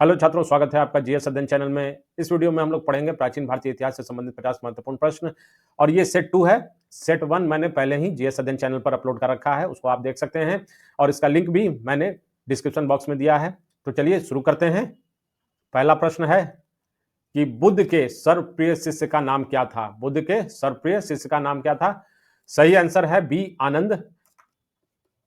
Hello छात्रों, स्वागत है आपका जीएस अध्ययन चैनल में। इस वीडियो में हम लोग पढ़ेंगे प्राचीन भारतीय इतिहास से संबंधित 50 महत्वपूर्ण प्रश्न। और ये सेट 2 है। सेट 1 मैंने पहले ही जीएस अध्ययन चैनल पर अपलोड कर रखा है, उसको आप देख सकते हैं और इसका लिंक भी मैंने डिस्क्रिप्शन बॉक्स में दिया है। तो चलिए शुरू करते हैं। पहला प्रश्न है कि बुद्ध के सर्वप्रिय शिष्य का नाम क्या था? बुद्ध के सर्वप्रिय शिष्य का नाम क्या था? सही आंसर है बी, आनंद।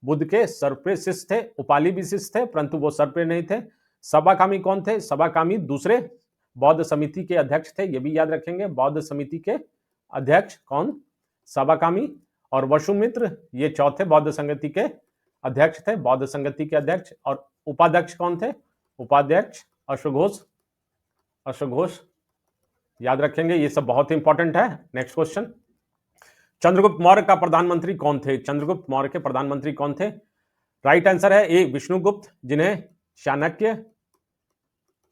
बुद्ध के सर्वप्रिय शिष्य थे, उपाली भी शिष्य थे, परंतु वो सर्वप्रिय नहीं थे। सभाकामी कौन थे? सभाकामी दूसरे बौद्ध समिति के अध्यक्ष थे, ये भी याद रखेंगे। बौद्ध समिति के अध्यक्ष कौन? सभाकामी। और वसुमित्र ये चौथे बौद्ध संगति के अध्यक्ष थे, बौद्ध संगति के अध्यक्ष। और उपाध्यक्ष कौन थे? उपाध्यक्ष अश्वघोष। अश्वघोष याद रखेंगे, ये सब बहुत इंपॉर्टेंट है। नेक्स्ट क्वेश्चन, चंद्रगुप्त मौर्य का प्रधानमंत्री कौन थे? चंद्रगुप्त मौर्य के प्रधानमंत्री कौन थे? राइट आंसर है ए, विष्णुगुप्त, जिन्हें चाणक्य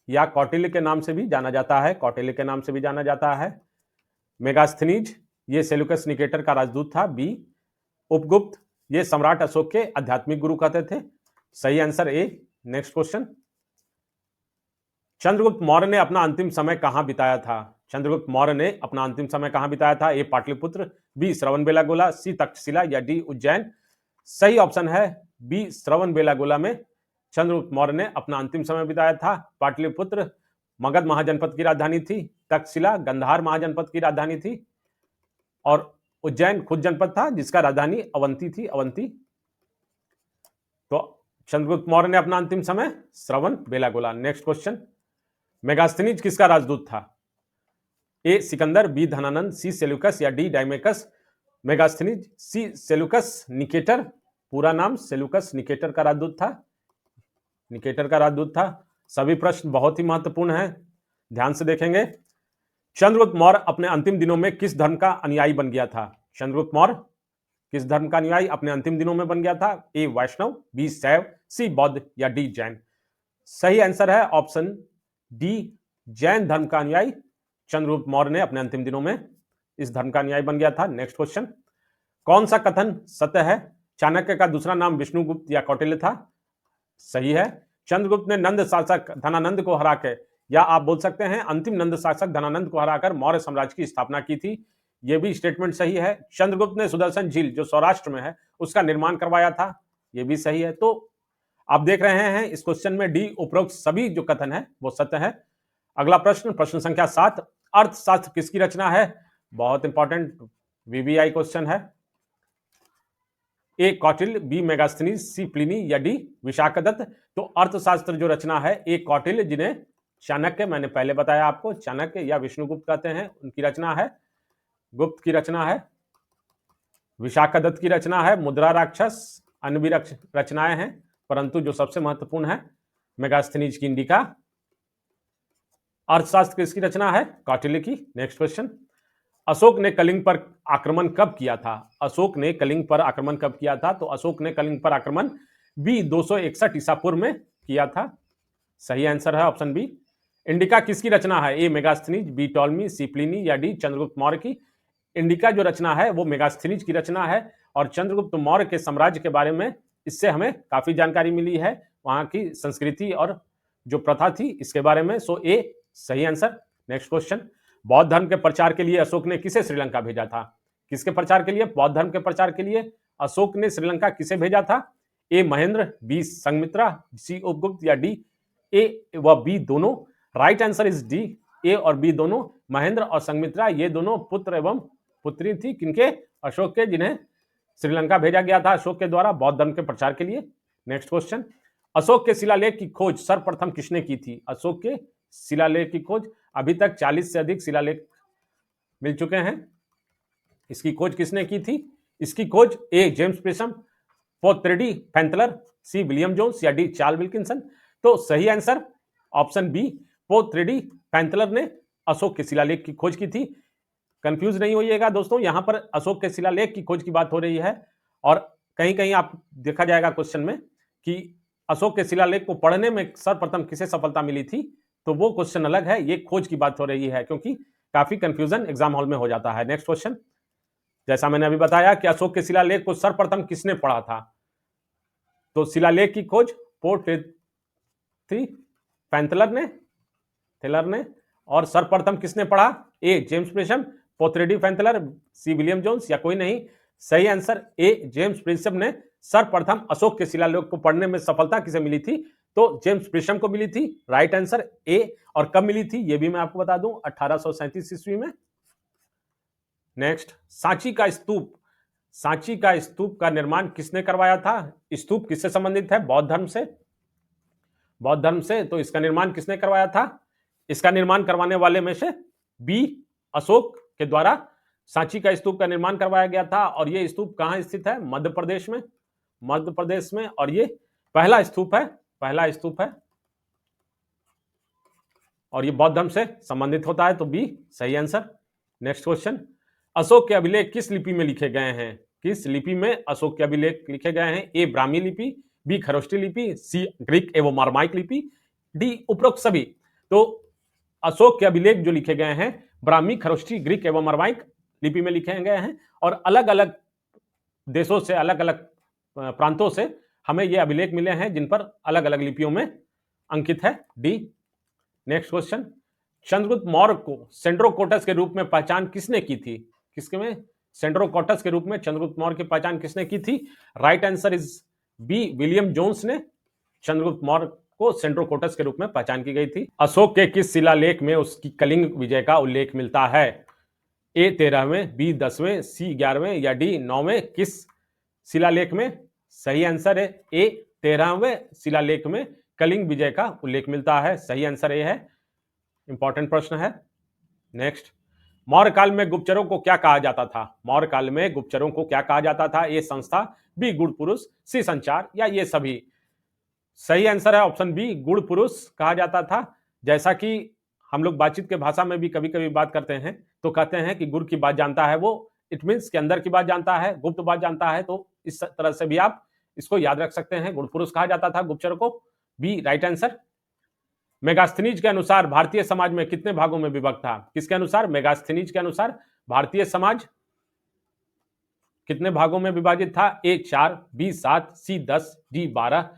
या कौटिल्य के नाम से भी जाना जाता है। कौटिल्य के नाम से भी जाना जाता है। मेगास्थनीज ये सेल्यूकस निकेटर का राजदूत था। बी, उपगुप्त ये सम्राट अशोक के आध्यात्मिक गुरु कहते थे। सही answer A. Next question, Chandragupta Maurya ने अपना अंतिम समय कहां बिताया था? चंद्रगुप्त मौर्य ने अपना अंतिम समय कहां बिताया था? ए, पाटलिपुत्र, बी, श्रवणबेलागोला, सी, तक्षशिला या डी, उज्जैन। सही ऑप्शन है बी, श्रवणबेलागोला में चंद्रगुप्त मौर्य ने अपना अंतिम समय बिताया था। पाटलिपुत्र मगध महाजनपद की राजधानी थी, तक्षशिला गंधार महाजनपद की राजधानी थी, और उज्जैन खुद जनपद था जिसका राजधानी अवंती थी, अवंती। तो चंद्रगुप्त मौर्य ने अपना अंतिम समय श्रवणबेलागोला। नेक्स्ट क्वेश्चन, मेगास्थनीज किसका राजदूत था? ए, सिकंदर, बी, धनानंद, सी, सेल्यूकस या डी, डायमेकस। मेगास्थनीज सी, सेल्यूकस निकेटर, पूरा नाम सेल्यूकस निकेटर का राजदूत था। निकेटर का राजदूत था। सभी प्रश्न बहुत ही महत्वपूर्ण हैं, ध्यान से देखेंगे। चंद्रगुप्त मौर्य अपने अंतिम दिनों में किस धर्म का अनुयायी बन गया था? चंद्रगुप्त मौर्य किस धर्म का अनुयायी अपने अंतिम दिनों में बन गया था? ए, वैष्णव, बी, शैव, सी, बौद्ध या डी, जैन। सही आंसर है ऑप्शन डी, जैन धर्म का अनुयायी चंद्रगुप्त मौर्य ने अपने अंतिम दिनों में इस धर्म का अनुयायी बन गया था। नेक्स्ट क्वेश्चन, कौन सा कथन सत्य है? चाणक्य का दूसरा नाम विष्णुगुप्त या कौटिल्य था? सही है। चंद्रगुप्त ने नंद शासक धनानंद को हराकर, या आप बोल सकते हैं अंतिम नंद शासक धनानंद को हराकर मौर्य साम्राज्य की स्थापना की थी। यह भी स्टेटमेंट सही है। चंद्रगुप्त ने सुदर्शन झील जो सौराष्ट्र में है उसका निर्माण करवाया था, यह भी सही है। तो आप देख रहे हैं इस क्वेश्चन में डी, उपरोक्त सभी जो कथन है वो सत्य है। अगला प्रश्न, प्रश्न संख्या 7, अर्थशास्त्र किसकी रचना है? बहुत इंपॉर्टेंट वीवीआई क्वेश्चन है। ए, कौटिल्य, बी, मेगास्थनीज, सी, प्लिनी या डी, विशाखदत्त। तो अर्थशास्त्र जो रचना है ए, कौटिल्य, जिन्हें चाणक्य, मैंने पहले बताया आपको, चाणक्य या विष्णुगुप्त कहते हैं, उनकी रचना है। गुप्त की रचना है। विशाखदत्त की रचना है। मुद्रा राक्षस, अन्य भी रचनाएं हैं, परंतु जो सबसे महत्वपूर्ण है मेगास्थनीज की इंडिका। अर्थशास्त्र किसकी रचना है? कौटिल्य की। नेक्स्ट क्वेश्चन, अशोक ने कलिंग पर आक्रमण कब किया था? अशोक ने कलिंग पर आक्रमण कब किया था? तो अशोक ने कलिंग पर आक्रमण बी, 261 ईसा पूर्व में किया था। सही आंसर है ऑप्शन बी। इंडिका किसकी रचना है? ए, मेगास्थनीज, बी, टॉलमी, सी, प्लिनी या डी, चंद्रगुप्त मौर्य की। इंडिका जो रचना है वो मेगास्थनीज की रचना है, और चंद्रगुप्त मौर्य के साम्राज्य के बारे में इससे हमें काफी जानकारी मिली है, वहां की संस्कृति और जो प्रथा थी इसके बारे में। सो ए सही आंसर। नेक्स्ट क्वेश्चन, बौद्ध धर्म के प्रचार के लिए अशोक ने किसे श्रीलंका भेजा था? किसके प्रचार के लिए? बौद्ध धर्म के प्रचार के लिए अशोक ने श्रीलंका किसे भेजा था? ए, महेंद्र, बी, संघमित्रा, सी, उपगुप्त या डी, ए व बी दोनों। राइट आंसर इज डी, ए और बी दोनों। महेंद्र और संघमित्रा ये दोनों पुत्र एवं पुत्री थी किनके? अशोक के, जिन्हें श्रीलंका भेजा गया था अशोक के द्वारा बौद्ध धर्म के प्रचार के लिए। नेक्स्ट क्वेश्चन, अशोक के शिलालेख की खोज सर्वप्रथम किसने की थी? अशोक के शिलालेख की खोज, अभी तक 40 से अधिक शिलालेख मिल चुके हैं। इसकी खोज किसने की थी? इसकी खोज ए, जेम्स पेशम, पोर्ट्रेडी फैंतलर, सी, विलियम जोन्स या डी, चार्ल्स विल्किंसन। तो सही आंसर ऑप्शन बी, पोर्ट्रेडी फैंतलर ने अशोक के शिलालेख की खोज की थी। कंफ्यूज नहीं होइएगा दोस्तों, यहां पर अशोक के शिलालेख की खोज की बात हो रही है, और कहीं कहीं आप देखा जाएगा क्वेश्चन में कि अशोक के शिलालेख को पढ़ने में सर्वप्रथम किसे सफलता मिली थी, तो वो क्वेश्चन अलग है, ये खोज की बात हो रही है, क्योंकि काफी कंफ्यूजन एग्जाम हॉल में हो जाता है। नेक्स्ट क्वेश्चन, जैसा मैंने अभी बताया कि अशोक के शिलालेख को सर्वप्रथम किसने पढ़ा था, तो शिलालेख की खोज पोर्ट्रेडी पैंथलर ने, थेलर ने, और सर्वप्रथम किसने पढ़ा? ए जेम्स प्रिंसम, पोथ्रेडी पैंथलर, सी विलियम जोन्स, या कोई नहीं? सही आंसर ए जेम्स प्रिंसम ने सर्वप्रथम अशोक के शिलालेख को पढ़ने में सफलता किसे मिली थी? तो जेम्स प्रिंसम को मिली थी। Right answer A. और कब मिली थी ये भी मैं आपको बता दूं, 1837 ईस्वी में। नेक्स्ट, सांची का स्तूप, सांची का स्तूप का निर्माण किसने करवाया था? स्तूप किससे संबंधित है? बौद्ध धर्म से, बौद्ध धर्म से। तो इसका निर्माण किसने करवाया था? इसका निर्माण करवाने वाले में से बी अशोक के द्वारा सांची का स्तूप का निर्माण करवाया गया था। और यह स्तूप कहां स्थित है? मध्य प्रदेश में, मध्य प्रदेश में। और ये पहला स्तूप है, पहला स्तूप है, और ये बौद्ध धर्म से संबंधित होता है। तो बी सही आंसर। नेक्स्ट क्वेश्चन, अशोक के अभिलेख किस लिपि में लिखे गए हैं? किस लिपि में अशोक के अभिलेख लिखे गए हैं? ए ब्राह्मी लिपि, बी खरोष्टी लिपि, सी ग्रीक एवं मारमाइक लिपि, डी उपरोक्त सभी। तो अशोक के अभिलेख जो लिखे गए हैं ब्राह्मी, खरोष्टी, ग्रीक एवं मारमाइक लिपि में लिखे गए हैं। और अलग अलग देशों से, अलग अलग प्रांतों से हमें ये अभिलेख मिले हैं जिन पर अलग अलग लिपियों में अंकित है। D. Next question, Chandragupta Maurya को सेंड्रोकोटस के रूप में पहचान किसने की थी? किसके में? सेंड्रोकोटस के रूप में चंद्रगुप्त मौर्य की पहचान किसने की थी? Right answer is B William Jones ने चंद्रगुप्त मौर्य को सेंड्रोकोटस के रूप में पहचान की गई थी। अशोक के किस शिलालेख में उसकी कलिंग विजय का उल्लेख मिलता है? ए 13वें, बी 10वें, सी 11वें, या डी 9वें? किस शिलालेख में? सही आंसर है ए 13वें शिलालेख में कलिंग विजय का उल्लेख मिलता है। सही आंसर ए है। इंपॉर्टेंट प्रश्न है। नेक्स्ट, मौर्य काल में गुप्तचरों को क्या कहा जाता था? मौर्य काल में गुप्तचरों को क्या कहा जाता था? ए संस्था, बी गुड़ पुरुष, सी संचार, या ये सभी? सही आंसर है ऑप्शन बी, गुड़ पुरुष कहा जाता था। जैसा कि हम लोग बातचीत के भाषा में भी कभी कभी बात करते हैं तो कहते हैं कि गुड़ की बात जानता है वो, इट मीन्स के अंदर की बात जानता है, गुप्त बात जानता है। तो इस तरह से भी आप इसको याद रख सकते हैं, गुड़ पुरुष कहा जाता था गुप्तचर को। B right answer. मेगास्थनीज के अनुसार भारतीय समाज में कितने भागों में विभक्त था? किसके अनुसार? मेगास्थनीज के अनुसार भारतीय समाज कितने भागों में विभाजित था? ए 4, बी 7, सी 10, डी 12।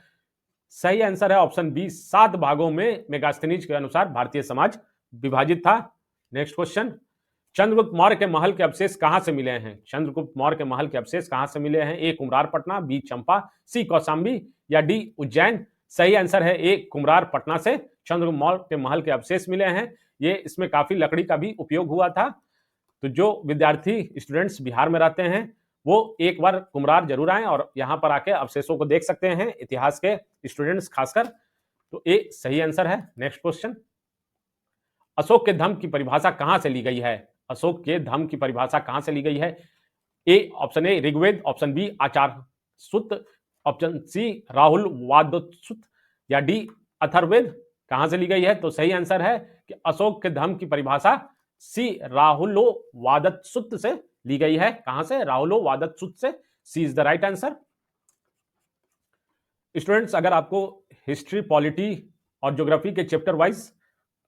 सही आंसर है ऑप्शन बी, 7 भागों में मेगास्थनीज के अनुसार भारतीय समाज विभाजित था। नेक्स्ट क्वेश्चन, चंद्रगुप्त मौर्य के महल के अवशेष कहां से मिले हैं? चंद्रगुप्त मौर्य के महल के अवशेष कहां से मिले हैं? ए कुम्हरार पटना, बी चंपा, सी कौशाम्बी, या डी उज्जैन? सही आंसर है ए कुम्हरार पटना से चंद्रगुप्त मौर्य के महल के अवशेष मिले हैं। ये इसमें काफी लकड़ी का भी उपयोग हुआ था। तो जो विद्यार्थी स्टूडेंट्स बिहार में रहते हैं वो एक बार कुम्हरार जरूर आए और यहाँ पर आके अवशेषों को देख सकते हैं, इतिहास के स्टूडेंट्स खासकर। तो ए सही आंसर है। नेक्स्ट क्वेश्चन, अशोक के धम्म की परिभाषा कहां से ली गई है? अशोक के धम्म की परिभाषा कहां से ली गई है? A option A Rigveda, option B Achara Sutra, option C Rahul वादसूत्र, या डी अथर्ववेद? कहां से ली गई है? तो सही आंसर है कि अशोक के धम्म की परिभाषा सी राहुलो वादत सूत्र से ली गई है। कहां से? राहुलो वादत सूत्र से। C is the right answer. Students, अगर आपको हिस्ट्री, पॉलिटी और ज्योग्राफी के चैप्टर वाइज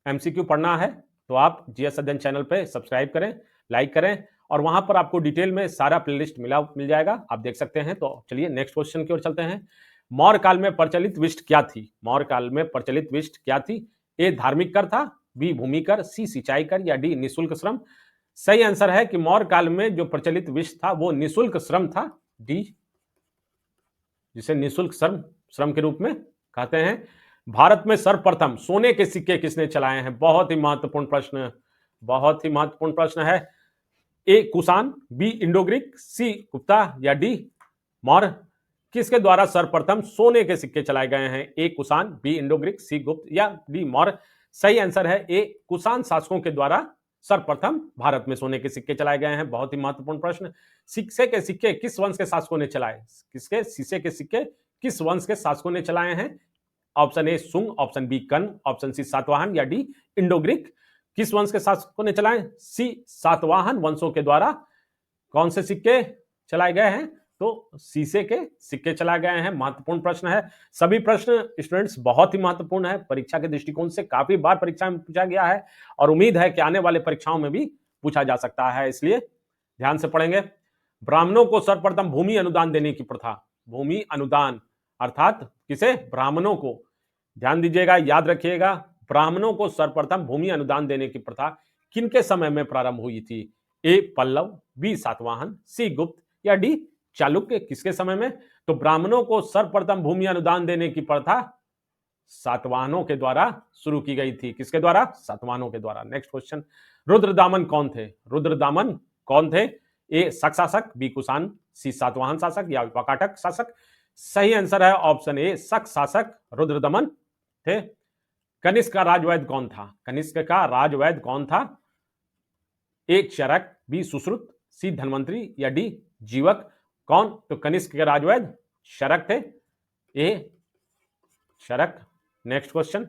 एमसीक्यू पढ़ना है तो आप जीएस अध्ययन चैनल पे सब्सक्राइब करें, लाइक करें, और वहां पर आपको डिटेल में सारा प्लेलिस्ट मिल जाएगा, आप देख सकते हैं। तो चलिए नेक्स्ट क्वेश्चन की ओर चलते हैं। मौर्य काल में प्रचलित विष्ट क्या थी? मौर्य काल में प्रचलित विष्ट क्या थी? ए धार्मिक कर था, बी भूमि कर, सी सिंचाई कर, या डी निःशुल्क श्रम? सही आंसर है कि मौर्य काल में जो प्रचलित विष्ट था वो निःशुल्क श्रम था। डी, जिसे निःशुल्क श्रम के रूप में कहते हैं। भारत में सर्वप्रथम सोने के सिक्के किसने चलाए हैं? बहुत ही महत्वपूर्ण प्रश्न, बहुत ही महत्वपूर्ण प्रश्न है। ए कुषाण, बी इंडो ग्रीक, सी गुप्ता, या डी मौर्य? किसके द्वारा सर्वप्रथम सोने के सिक्के चलाए गए हैं? ए कुषाण, बी इंडो ग्रीक, सी गुप्त, या डी मौर्य? सही आंसर है ए कुषाण शासकों के द्वारा सर्वप्रथम भारत में सोने के सिक्के चलाए गए हैं। बहुत ही महत्वपूर्ण प्रश्न। शीशे के सिक्के किस वंश के शासकों ने चलाए? किसके शीशे के सिक्के किस वंश के शासकों ने चलाए हैं? ऑप्शन ए सुंग, ऑप्शन बी कन, ऑप्शन सी सातवाहन, या डी इंडो ग्रीक? किस वंश के शासकों ने चलाए? सी सातवाहन वंशों के द्वारा कौन से सिक्के चलाए गए हैं? तो शीशे के सिक्के चलाए गए हैं। महत्वपूर्ण प्रश्न है। सभी प्रश्न स्टूडेंट्स बहुत ही महत्वपूर्ण है, परीक्षा के दृष्टिकोण से काफी बार परीक्षा में पूछा गया है और उम्मीद है कि आने वाले परीक्षाओं में भी पूछा जा सकता है, इसलिए ध्यान से पढ़ेंगे। ब्राह्मणों को सर्वप्रथम भूमि अनुदान देने की प्रथा, भूमि अनुदान अर्थात किसे? ब्राह्मणों को ध्यान दीजिएगा, याद रखिएगा, ब्राह्मणों को सर्वप्रथम भूमि अनुदान देने की प्रथा किनके समय में प्रारंभ हुई थी? ए पल्लव, बी सातवाहन, सी गुप्त या डी चालुक्य? किसके समय में? तो ब्राह्मणों को सर्वप्रथम भूमि अनुदान देने की प्रथा सातवाहनों के द्वारा शुरू की गई थी। किसके द्वारा? सातवाहनों के द्वारा। नेक्स्ट क्वेश्चन, रुद्रदामन कौन थे? रुद्रदामन कौन थे? ए शक शासक, बी कुषाण, सी सातवाहन शासक या वाकाटक शासक? सही आंसर है ऑप्शन ए शक शासक रुद्रदमन थे। कनिष्क का राजवैद कौन था? कनिष्क का राजवैद कौन था? ए चरक, बी सुश्रुत, सी धनवंतरी या डी जीवक? कौन? तो कनिष्क के राजवैद शरक थे, ए शरक। नेक्स्ट क्वेश्चन,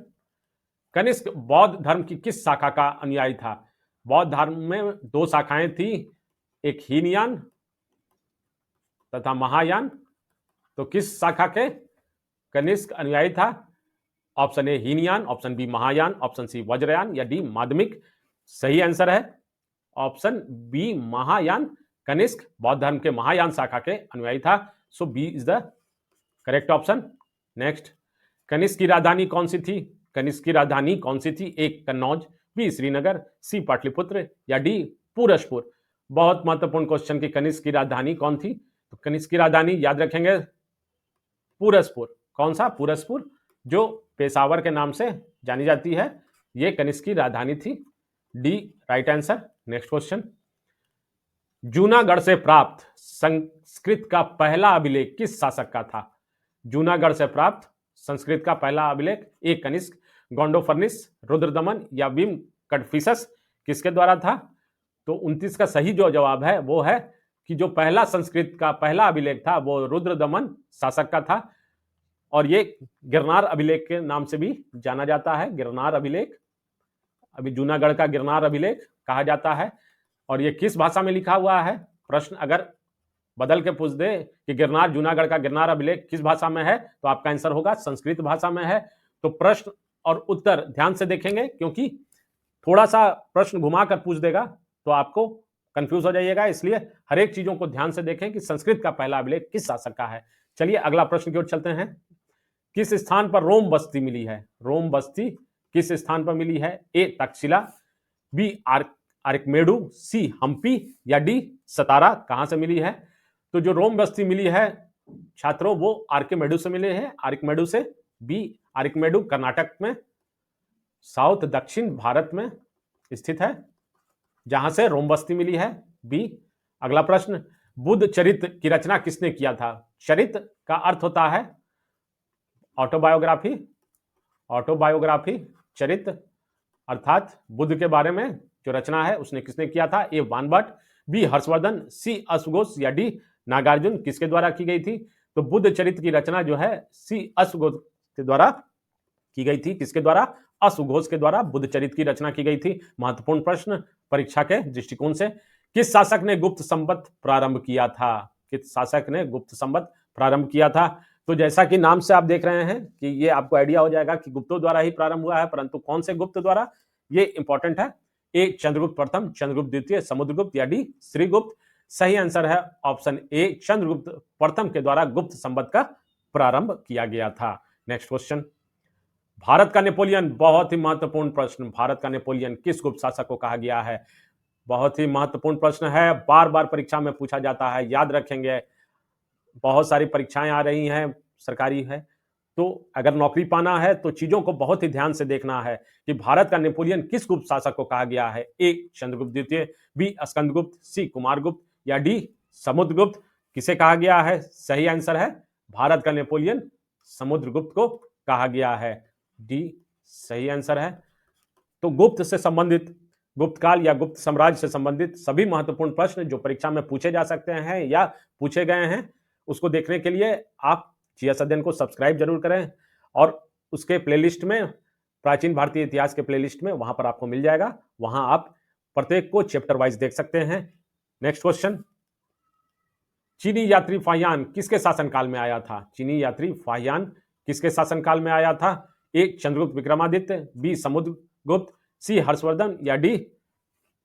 कनिष्क बौद्ध धर्म की किस शाखा का अनुयायी था? बौद्ध धर्म में दो शाखाएं थी, एक हीनयान तथा महायान। तो किस शाखा के कनिष्क अनुयायी था? Option A Hinayana, option B Mahayana, option C Vajrayana या डी माध्यमिक? सही आंसर है ऑप्शन बी महायान। कनिष्क बौद्ध धर्म के महायान शाखा के अनुयायी था, so B is the correct option. Next, Kanishka की राजधानी कौन सी थी? कनिष्क की राजधानी कौन सी थी? ए कन्नौज, बी श्रीनगर, सी पाटलिपुत्र या डी पूरजपुर? बहुत महत्वपूर्ण क्वेश्चन की कनिष्क की राजधानी कौन थी? तो कनिष्क की राजधानी याद रखेंगे पूरजपुर। कौन सा? पूरजपुर, जो पेशावर के नाम से जानी जाती है, ये कनिष्क की राजधानी थी। D right answer. Next question, Junagadh से प्राप्त संस्कृत का पहला अभिलेख किस शासक का था? जूनागढ़ से प्राप्त संस्कृत का पहला अभिलेख ए कनिष्क, गोंडोफर्निस, रुद्रदमन या भीम कटफिसस? किसके द्वारा था? तो 29 का सही जो जवाब है वो है कि जो पहला संस्कृत का पहला अभिलेख था वो रुद्रदमन शासक का था, और ये गिरनार अभिलेख के नाम से भी जाना जाता है। गिरनार अभिलेख, अभी जूनागढ़ का गिरनार अभिलेख कहा जाता है। और ये किस भाषा में लिखा हुआ है? प्रश्न अगर बदल के पूछ दे कि गिरनार, जूनागढ़ का गिरनार अभिलेख किस भाषा में है, तो आपका आंसर होगा संस्कृत भाषा में है। तो प्रश्न और उत्तर ध्यान से देखेंगे, क्योंकि थोड़ा सा प्रश्न घुमा कर पूछ देगा तो आपको कंफ्यूज हो जाइएगा, इसलिए हर एक चीजों को ध्यान से देखें कि संस्कृत का पहला अभिलेख किस शासक का है। चलिए अगला प्रश्न की ओर चलते हैं। किस स्थान पर रोम बस्ती मिली है? रोम बस्ती किस स्थान पर मिली है? ए तक्षशिला, बी आर्कमेडू, सी हम्पी या डी सतारा? कहां से मिली है? तो जो रोम बस्ती मिली है छात्रों, वो आर्कमेडू से मिले हैं। आर्कमेडू से, बी आर्कमेडू कर्नाटक में साउथ दक्षिण भारत में स्थित है, जहां से रोम बस्ती मिली है, बी। अगला प्रश्न, बुद्ध चरित्र की रचना किसने किया था? चरित्र का अर्थ होता है ऑटोबायोग्राफी, ऑटोबायोग्राफी, चरित्र अर्थात बुद्ध के बारे में जो रचना है उसने किसने किया था? ए वानभट्ट, बी हर्षवर्धन, सी अश्वघोष या डी नागार्जुन? किसके द्वारा की गई थी? तो बुद्ध चरित्र की रचना जो है सी अश्वघोष के द्वारा की गई थी। किसके द्वारा? अश्वघोष के द्वारा बुद्ध चरित्र की रचना की गई थी। महत्वपूर्ण प्रश्न परीक्षा के दृष्टिकोण से। किस शासक ने गुप्त संवत प्रारंभ किया था? किस शासक ने गुप्त संवत प्रारंभ किया था? तो जैसा कि नाम से आप देख रहे हैं कि ये आपको आइडिया हो जाएगा कि गुप्तों द्वारा ही प्रारंभ हुआ है, परंतु कौन से गुप्त द्वारा, ये इंपॉर्टेंट है। ए चंद्रगुप्त प्रथम, चंद्रगुप्त द्वितीय, समुद्रगुप्त या डी श्रीगुप्त? सही आंसर है ऑप्शन ए चंद्रगुप्त प्रथम के द्वारा गुप्त संवत का प्रारंभ किया गया था। नेक्स्ट क्वेश्चन, भारत का नेपोलियन, बहुत ही महत्वपूर्ण प्रश्न, भारत का नेपोलियन किस गुप्त शासक को कहा गया है? बहुत ही महत्वपूर्ण प्रश्न है, बार बार परीक्षा में पूछा जाता है, याद रखेंगे। बहुत सारी परीक्षाएं आ रही हैं, सरकारी है, तो अगर नौकरी पाना है तो चीजों को बहुत ही ध्यान से देखना है कि भारत का नेपोलियन किस गुप्त शासक को कहा गया है। ए चंद्रगुप्त द्वितीय, बी स्कंदगुप्त, सी कुमारगुप्त या डी समुद्रगुप्त? किसे कहा गया है? सही आंसर है भारत का नेपोलियन समुद्रगुप्त को कहा गया है, डी सही आंसर है। तो गुप्त से संबंधित, गुप्त काल या गुप्त साम्राज्य से संबंधित सभी महत्वपूर्ण प्रश्न जो परीक्षा में पूछे जा सकते हैं या पूछे गए हैं, उसको देखने के लिए आप जीएस अध्ययन को सब्सक्राइब जरूर करें, और उसके प्लेलिस्ट में, प्राचीन भारतीय इतिहास के प्लेलिस्ट में, वहां पर आपको मिल जाएगा, वहां आप प्रत्येक को चैप्टर वाइज देख सकते हैं। नेक्स्ट क्वेश्चन, चीनी यात्री फाहियान किसके शासनकाल में आया था? चीनी यात्री फाहियान किसके शासनकाल में आया था? ए चंद्रगुप्त विक्रमादित्य, बी समुद्रगुप्त, सी हर्षवर्धन या डी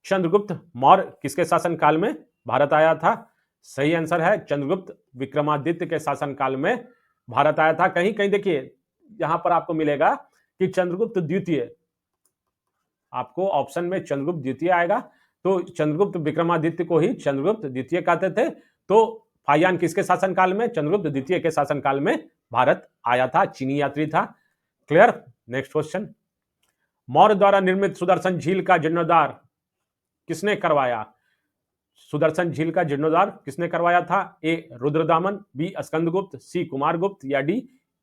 चंद्रगुप्त मौर्य? किसके शासनकाल में भारत आया था? सही आंसर है चंद्रगुप्त विक्रमादित्य के शासनकाल में भारत आया था। कहीं कहीं देखिए यहां पर आपको मिलेगा कि चंद्रगुप्त द्वितीय, आपको ऑप्शन में चंद्रगुप्त द्वितीय आएगा। तो चंद्रगुप्त विक्रमादित्य को ही चंद्रगुप्त द्वितीय कहते थे। तो फाहियान किसके शासनकाल में? चंद्रगुप्त द्वितीय के शासनकाल में भारत आया था, चीनी यात्री था। क्लियर? नेक्स्ट क्वेश्चन, मौर्य द्वारा निर्मित सुदर्शन झील का जीर्णोद्धार किसने करवाया? सुदर्शन झील का जीर्णोद्धार किसने करवाया था? ए रुद्रदामन, बी स्कंदगुप्त, सी कुमारगुप्त या डी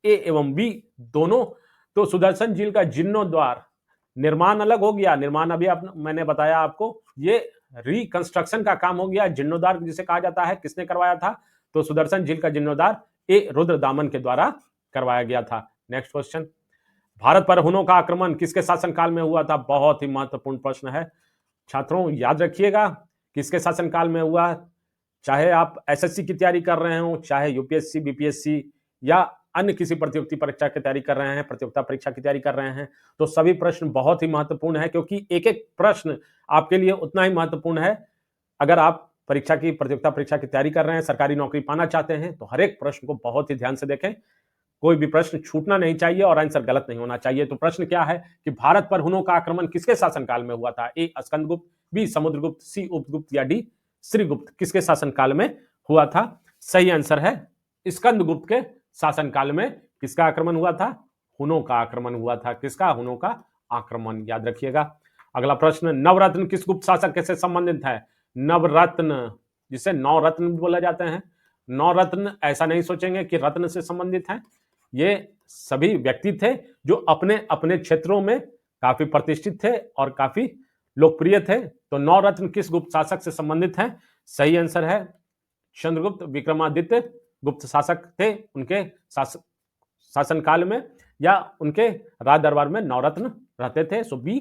ए एवं बी दोनों। तो सुदर्शन झील का जीर्णोद्धार, निर्माण अलग हो गया, निर्माण अभी मैंने बताया आपको, ये रिकंस्ट्रक्शन का काम हो गया। जीर्णोद्धार जिसे कहा जाता है, किसने करवाया था? तो सुदर्शन झील का जीर्णोद्धार ए रुद्रदामन के द्वारा करवाया गया था। नेक्स्ट क्वेश्चन, भारत पर हुनों का आक्रमण किसके शासनकाल में हुआ था? बहुत ही महत्वपूर्ण प्रश्न है छात्रों, याद रखिएगा किसके शासनकाल में हुआ। चाहे आप एसएससी की तैयारी कर रहे हो, चाहे यूपीएससी, बीपीएससी या अन्य किसी प्रतियोगिता परीक्षा की तैयारी कर रहे हैं, प्रतियोगिता परीक्षा की तैयारी कर रहे हैं, तो सभी प्रश्न बहुत ही महत्वपूर्ण है, क्योंकि एक एक प्रश्न आपके लिए उतना ही महत्वपूर्ण है। अगर आप परीक्षा की, प्रतियोगिता परीक्षा की तैयारी कर रहे हैं, सरकारी नौकरी पाना चाहते हैं, तो हर एक प्रश्न को बहुत ही ध्यान से देखें। कोई भी प्रश्न छूटना नहीं चाहिए और आंसर गलत नहीं होना चाहिए। तो प्रश्न क्या है कि भारत पर हुनों का आक्रमण किसके शासनकाल में हुआ था? ए स्कंदगुप्त, बी समुद्रगुप्त, सी उपगुप्त या डी श्रीगुप्त। किसके शासनकाल में हुआ था? सही आंसर है स्कंदगुप्त के शासनकाल में किसका आक्रमण हुआ था? हुनों का आक्रमण हुआ था। किसका? हुनों का आक्रमण, याद रखिएगा। अगला प्रश्न, नवरत्न किस गुप्त शासक से संबंधित है? नवरत्न, जिसे नौ रत्न भी बोला जाते हैं। नौ रत्न ऐसा नहीं सोचेंगे कि रत्न से संबंधित हैं, ये सभी व्यक्ति थे जो अपने अपने क्षेत्रों में काफी प्रतिष्ठित थे और काफी लोकप्रिय थे। तो नौ रत्न किस गुप्त शासक से संबंधित हैं? सही आंसर है चंद्रगुप्त विक्रमादित्य गुप्त शासक थे। उनके शासनकाल में या उनके राज दरबार में नौ रत्न रहते थे। So B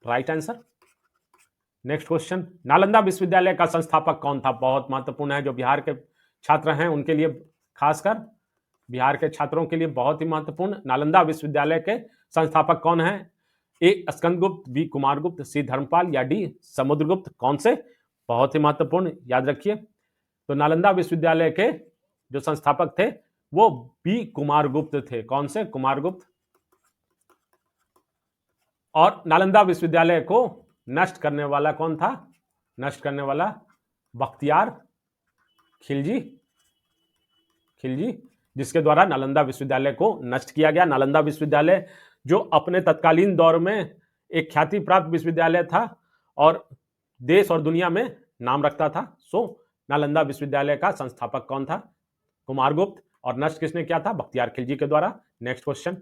right answer. Next question, Nalanda विश्वविद्यालय का संस्थापक कौन था? बहुत महत्वपूर्ण है, जो बिहार के छात्र हैं उनके लिए, खासकर बिहार के छात्रों के लिए बहुत ही महत्वपूर्ण। नालंदा विश्वविद्यालय के संस्थापक कौन है? ए स्कंदगुप्त, बी कुमारगुप्त, सी धर्मपाल या डी समुद्रगुप्त। कौन से? बहुत ही महत्वपूर्ण, याद रखिए। तो नालंदा विश्वविद्यालय के जो संस्थापक थे वो बी कुमारगुप्त थे। कौन से? कुमारगुप्त। और नालंदा विश्वविद्यालय को नष्ट करने वाला कौन था? नष्ट करने वाला बख्तियार खिलजी, जिसके द्वारा नालंदा विश्वविद्यालय को नष्ट किया गया। नालंदा विश्वविद्यालय जो अपने तत्कालीन दौर में एक ख्याति प्राप्त विश्वविद्यालय था और देश और दुनिया में नाम रखता था। सो नालंदा विश्वविद्यालय का संस्थापक कौन था? कुमारगुप्त। और नष्ट किसने किया था? बख्तियार खिलजी के द्वारा। नेक्स्ट क्वेश्चन,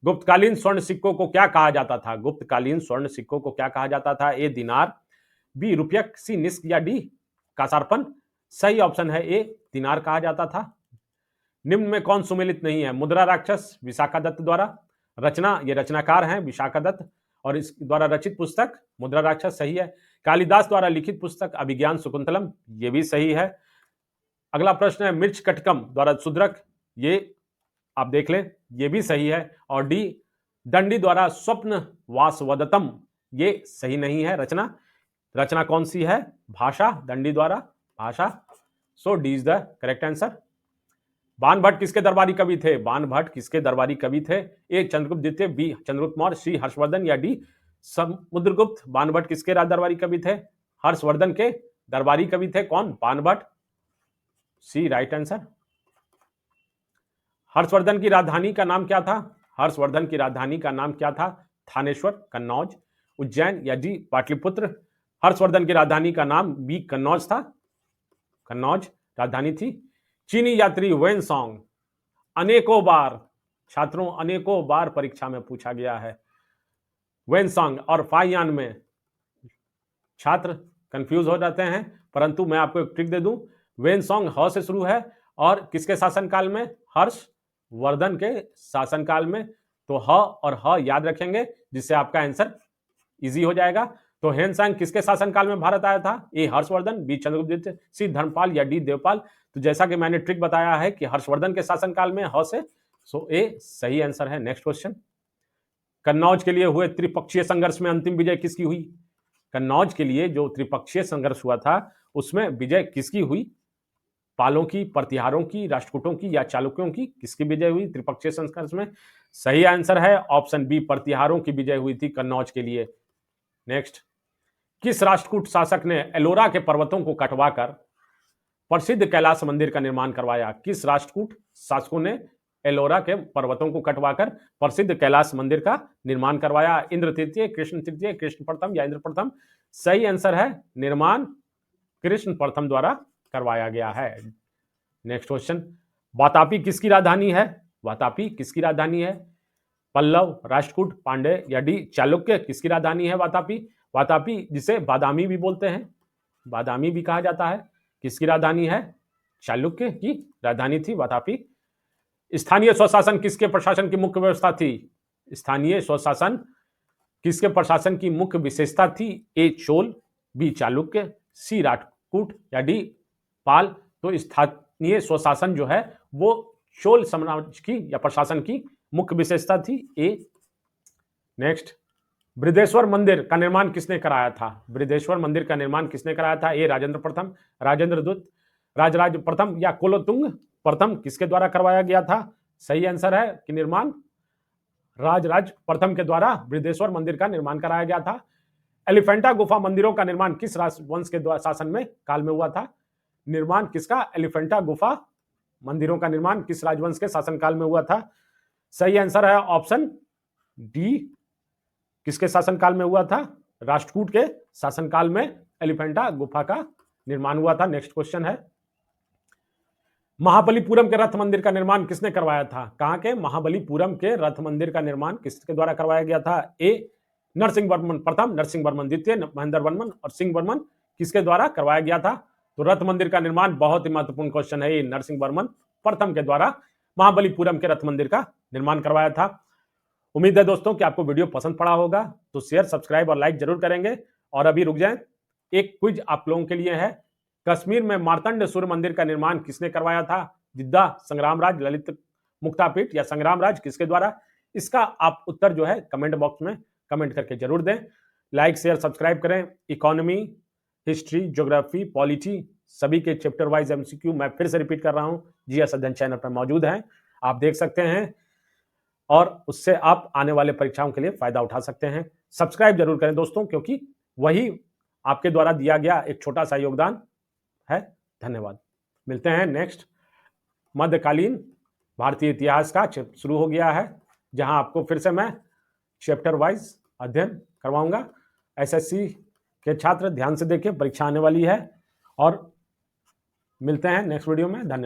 गुप्तकालीन स्वर्ण सिक्कों को क्या कहा जाता था? गुप्तकालीन स्वर्ण सिक्कों को क्या कहा जाता था? ए दिनार, बी रुपयक, सी निस्क या डी कासारपन। सही ऑप्शन है ए दिनार कहा जाता था। निम्न में कौन सुमेलित नहीं है? मुद्रा राक्षस विशाखा दत्त द्वारा रचना, ये रचनाकार हैं विशाखा दत्त और इस द्वारा रचित पुस्तक मुद्रा राक्षस सही है। कालिदास द्वारा लिखित पुस्तक अभिज्ञान शकुंतलम, ये भी सही है। अगला प्रश्न है मृच्छ कटकम द्वारा शूद्रक, ये आप देख लें, ये भी सही है। और डी दंडी द्वारा स्वप्न वासवदतम, ये सही नहीं है। रचना कौन सी है? भाषा, दंडी द्वारा भाषा। So D is the correct answer. Bana Bhatta किसके दरबारी कवि थे? बाण भट्ट किसके दरबारी कवि थे? ए चंद्रगुप्त द्वितीय, बी चंद्रगुप्त मौर्य, सी हर्षवर्धन या डी समुद्रगुप्त। बाण भट्ट किसके राज दरबारी कवि थे? हर्षवर्धन के दरबारी कवि थे। कौन? बाण भट्ट। सी राइट आंसर। हर्षवर्धन की राजधानी का नाम क्या था? हर्षवर्धन की राजधानी का नाम क्या था? थानेश्वर, कन्नौज, उज्जैन या डी पाटलिपुत्र। हर्षवर्धन की राजधानी का नाम बी कन्नौज था। कन्नौज राजधानी थी। चीनी यात्री वेनसोंग अनेकों बार, छात्रों अनेकों बार परीक्षा में पूछा गया है। वेनसोंग और फाहियान में छात्र कंफ्यूज हो जाते हैं, परंतु मैं आपको एक ट्रिक दे दूं। वेनसोंग ह से शुरू है और किसके शासनकाल में? हर्षवर्धन के शासनकाल में। तो ह और ह याद रखेंगे, जिससे आपका आंसर इजी हो जाएगा। तो हेनसांग किसके शासनकाल में भारत आया था? ए हर्षवर्धन, बी चंद्रगुप्त, सी धर्मपाल या डी देवपाल। तो जैसा कि मैंने ट्रिक बताया है कि हर्षवर्धन के शासनकाल में ह से, सो ए सही आंसर है। नेक्स्ट क्वेश्चन, कन्नौज के लिए हुए त्रिपक्षीय संघर्ष में अंतिम विजय किसकी हुई? कन्नौज के लिए जो त्रिपक्षीय संघर्ष हुआ था उसमें विजय किसकी हुई? पालों की, प्रतिहारों की, राष्ट्रकूटों की या चालुक्यों की? किसकी विजय हुई त्रिपक्षीय संघर्ष में? सही आंसर है ऑप्शन बी, प्रतिहारों की विजय हुई थी कन्नौज के लिए। नेक्स्ट, किस राष्ट्रकूट शासक ने एलोरा के पर्वतों को कटवाकर प्रसिद्ध कैलाश मंदिर का निर्माण करवाया? किस राष्ट्रकूट शासकों ने एलोरा के पर्वतों को कटवाकर प्रसिद्ध कैलाश मंदिर का निर्माण करवाया? इंद्र तृतीय, कृष्ण तृतीय, कृष्ण प्रथम या इंद्र प्रथम? सही आंसर है निर्माण कृष्ण प्रथम द्वारा करवाया गया है। नेक्स्ट क्वेश्चन, वातापी किसकी राजधानी है? वातापी किसकी राजधानी है? पल्लव, राष्ट्रकूट, पांड्य या डी चालुक्य? किसकी राजधानी है वातापी? वातापी जिसे बादामी भी बोलते हैं, बादामी भी कहा जाता है, किसकी राजधानी है? चालुक्य की राजधानी थी वातापी। स्थानीय स्वशासन किसके प्रशासन की मुख्य व्यवस्था थी? स्थानीय स्वशासन किसके प्रशासन की मुख्य विशेषता थी? ए चोल, बी चालुक्य, सी राष्ट्रकूट या डी पाल? तो स्थानीय स्वशासन जो है वो चोल साम्राज्य की या प्रशासन की मुख्य विशेषता थी, ए। नेक्स्ट, बृहदेश्वर मंदिर का निर्माण किसने कराया था? बृहदेश्वर मंदिर का निर्माण किसने कराया था? ए राजेंद्र प्रथम, राजेंद्र दूत, राजराज प्रथम या कुलोत्तुंग प्रथम? किसके द्वारा करवाया गया था? सही आंसर है कि निर्माण राजराज प्रथम के द्वारा बृहदेश्वर मंदिर का निर्माण कराया गया था। एलिफेंटा गुफा मंदिरों का निर्माण किस राजवंश के शासन में काल में हुआ था? निर्माण किसका? एलिफेंटा गुफा मंदिरों का निर्माण किस राजवंश के शासनकाल में हुआ था? सही आंसर है ऑप्शन डी, किसके शासनकाल में हुआ था? राष्ट्रकूट के शासनकाल में एलिफेंटा गुफा का निर्माण हुआ था। नेक्स्ट क्वेश्चन है, महाबलीपुरम के रथ मंदिर का निर्माण किसने करवाया था? कहां के महाबलीपुरम के रथ मंदिर का निर्माण किसके द्वारा करवाया गया था? ए नरसिंह वर्मन प्रथम, नरसिंह वर्मन द्वितीय, महेंद्र वर्मन और सिंह वर्मन? किसके द्वारा करवाया गया था? तो रथ मंदिर का निर्माण, बहुत ही महत्वपूर्ण क्वेश्चन है, ये नरसिंह वर्मन प्रथम के द्वारा महाबलीपुरम के रथ मंदिर का निर्माण करवाया था। उम्मीद है दोस्तों कि आपको वीडियो पसंद पड़ा होगा, तो शेयर, सब्सक्राइब और लाइक जरूर करेंगे। और अभी रुक जाएं, एक क्विज आप लोगों के लिए है। कश्मीर में मार्तंड सूर्य मंदिर का निर्माण किसने करवाया था? जिद्दा, संग्रामराज, ललित मुक्तापीठ या संग्रामराज? किसके द्वारा? इसका आप उत्तर जो है कमेंट बॉक्स में कमेंट करके जरूर दें। लाइक, शेयर, सब्सक्राइब करें। इकोनॉमी, हिस्ट्री, ज्योग्राफी, पॉलिटी सभी के चैप्टर वाइज एमसीक्यू मैं फिर से रिपीट कर रहा हूं, जीएस अध्ययन चैनल पर मौजूद हैं, आप देख सकते हैं और उससे आप आने वाले परीक्षाओं के लिए फायदा उठा सकते हैं। सब्सक्राइब जरूर करें दोस्तों, क्योंकि वही आपके द्वारा दिया गया एक छोटा सा योगदान है। धन्यवाद। मिलते हैं नेक्स्ट। मध्यकालीन भारतीय इतिहास का शुरू हो गया है, जहां आपको फिर से मैं चैप्टर वाइज अध्ययन करवाऊंगा। एसएससी के छात्र ध्यान से देखिए, परीक्षा आने वाली है। और मिलते हैं नेक्स्ट वीडियो में। धन्यवाद।